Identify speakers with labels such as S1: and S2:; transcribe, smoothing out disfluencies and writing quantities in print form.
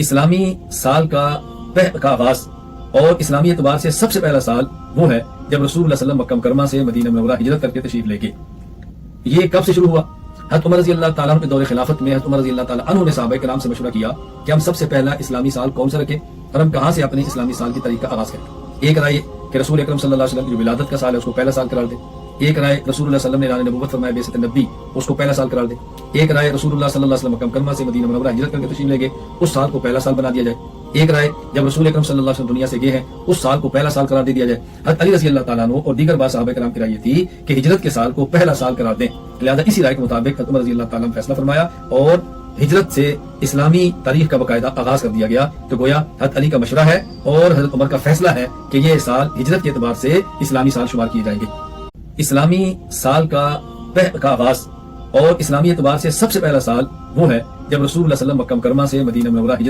S1: اسلامی سال کا آغاز اور اسلامی اعتبار سے سب سے پہلا سال وہ ہے جب رسول اللہ صلی اللہ علیہ وسلم مکہ مکرمہ سے مدینہ منورہ ہجرت کر کے تشریف لے گئے۔ یہ کب سے شروع ہوا؟ حضرت عمر رضی اللہ تعالیٰ عنہ کے دور خلافت میں حضرت عمر رضی اللہ تعالیٰ عنہ نے صحابہ کرام سے مشورہ کیا کہ ہم سب سے پہلا اسلامی سال کون سا رکھیں اور ہم کہاں سے اپنے اسلامی سال کی تاریخ کا آغاز کریں۔ ایک رائے کہ رسول اکرم صلی اللہ علیہ وسلم کی جو ولادت کا سال ہے اس کو پہلا سال قرار دیں۔ ایک رائے رسول اللہ صلی اللہ علیہ وسلم نے اعلان نبوت فرمایا بعثت نبی، اس کو پہلا سال قرار دیں۔ ایک رائے رسول اللہ صلی اللہ علیہ وسلم مکہ مکرمہ سے مدینہ منورہ ہجرت کر کے تشریف لے گئے، اس سال کو پہلا سال بنا دیا جائے۔ ایک رائے جب رسول اکرم صلی اللہ علیہ وسلم دنیا سے گئے ہیں اس سال کو پہلا سال قرار دے دیا جائے۔ حضرت علی رضی اللہ تعالیٰ عنہ اور دیگر بعض صحابہ کرام کی رائے یہ تھی کہ ہجرت کے سال کو پہلا سال قرار دیں، لہذا اسی رائے کے مطابق حضرت عمر رضی اللہ تعالیٰ نے فیصلہ فرمایا اور ہجرت سے اسلامی تاریخ کا باقاعدہ آغاز کر دیا گیا۔ تو گویا حضرت علی کا مشورہ ہے اور حضرت عمر کا فیصلہ ہے کہ یہ سال ہجرت کے اعتبار سے اسلامی سال شمار کیے جائیں گے۔ اسلامی سال کا آغاز اور اسلامی اعتبار سے سب سے پہلا سال وہ ہے جب رسول اللہ صلی اللہ علیہ وسلم مکہ مکرمہ سے مدینہ منورہ ہجرت